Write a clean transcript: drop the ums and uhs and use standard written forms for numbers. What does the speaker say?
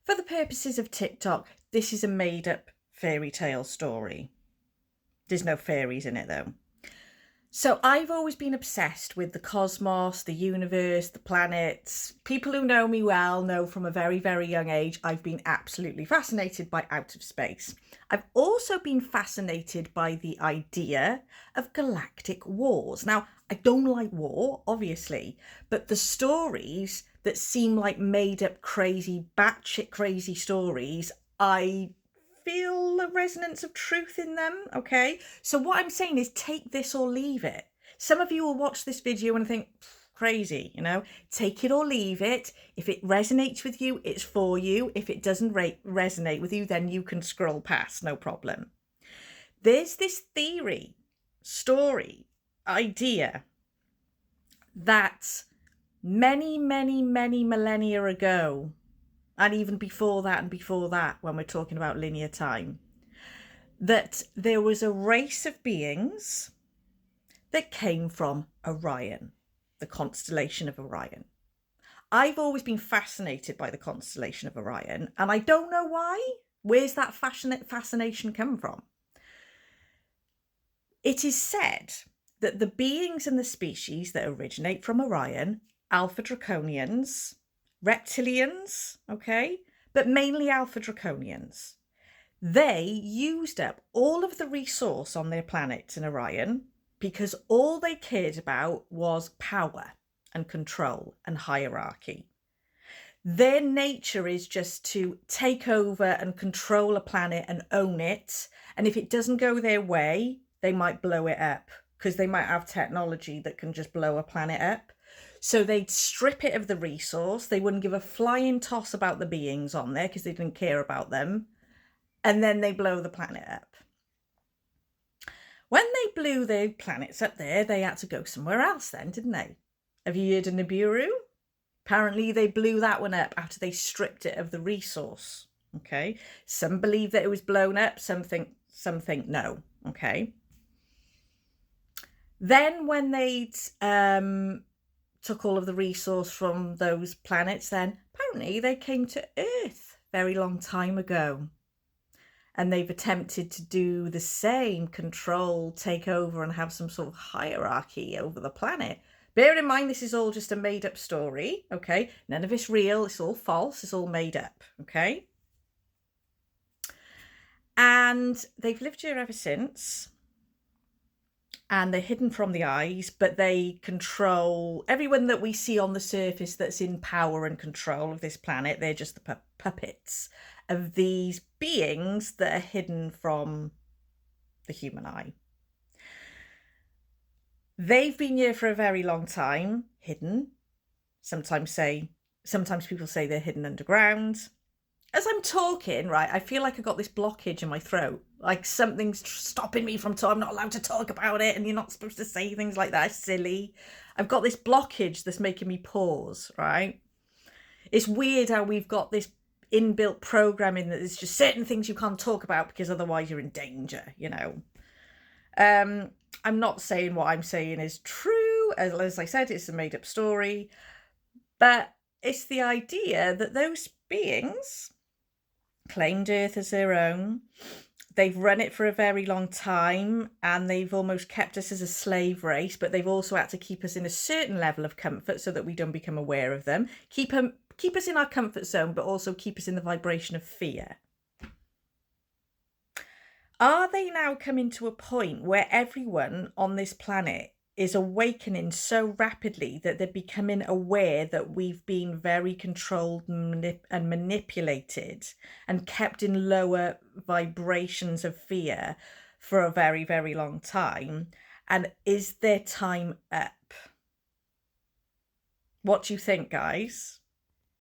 For the purposes of TikTok, this is a made-up fairy tale story. There's no fairies in it, though. So I've always been obsessed with the cosmos, the universe, the planets. People who know me well know from a very, very young age, I've been absolutely fascinated by outer space. I've also been fascinated by the idea of galactic wars. Now, I don't like war, obviously, but the stories that seem like made up crazy, batshit crazy stories, I feel the resonance of truth in them. Okay, so what I'm saying is take this or leave it. Some of you will watch this video and think crazy, take it or leave it. If it resonates with you, it's for you. If it doesn't resonate with you, then you can scroll past, no problem. There's this theory, story, idea that many, many, many millennia ago, and even before that and before that, when we're talking about linear time, that there was a race of beings that came from Orion, the constellation of Orion. I've always been fascinated by the constellation of Orion, and I don't know why. Where's that fascination come from? It is said that the beings and the species that originate from Orion, Alpha Draconians, reptilians, okay, but mainly Alpha Draconians, they used up all of the resource on their planet in Orion because all they cared about was power and control and hierarchy. Their nature is just to take over and control a planet and own it. And if it doesn't go their way, they might blow it up because they might have technology that can just blow a planet up. So they'd strip it of the resource. They wouldn't give a flying toss about the beings on there because they didn't care about them. And then they blow the planet up. When they blew the planets up there, they had to go somewhere else then, didn't they? Have you heard of Nibiru? Apparently they blew that one up after they stripped it of the resource. Okay. Some believe that it was blown up, some think no. Okay. Then when they'd took all of the resource from those planets, then apparently they came to Earth very long time ago. And they've attempted to do the same, control, take over, and have some sort of hierarchy over the planet. Bear in mind, this is all just a made-up story, okay? None of it's real. It's all false. It's all made up, okay? And they've lived here ever since. And they're hidden from the eyes, but they control everyone that we see on the surface that's in power and control of this planet. They're just the puppets of these beings that are hidden from the human eye. They've been here for a very long time, hidden. Sometimes people say they're hidden underground. As I'm talking, right, I feel like I've got this blockage in my throat. Like something's stopping me from talking. I'm not allowed to talk about it, and you're not supposed to say things like that. It's silly. I've got this blockage that's making me pause, right? It's weird how we've got this inbuilt programming that there's just certain things you can't talk about because otherwise you're in danger, I'm not saying what I'm saying is true. As I said, it's a made-up story. But it's the idea that those beings claimed Earth as their own. They've run it for a very long time, and they've almost kept us as a slave race, but they've also had to keep us in a certain level of comfort so that we don't become aware of them. Keep us in our comfort zone, but also keep us in the vibration of fear. Are they now coming to a point where everyone on this planet is awakening so rapidly that they're becoming aware that we've been very controlled and manipulated and kept in lower vibrations of fear for a very, very long time? And is their time up? What do you think, guys?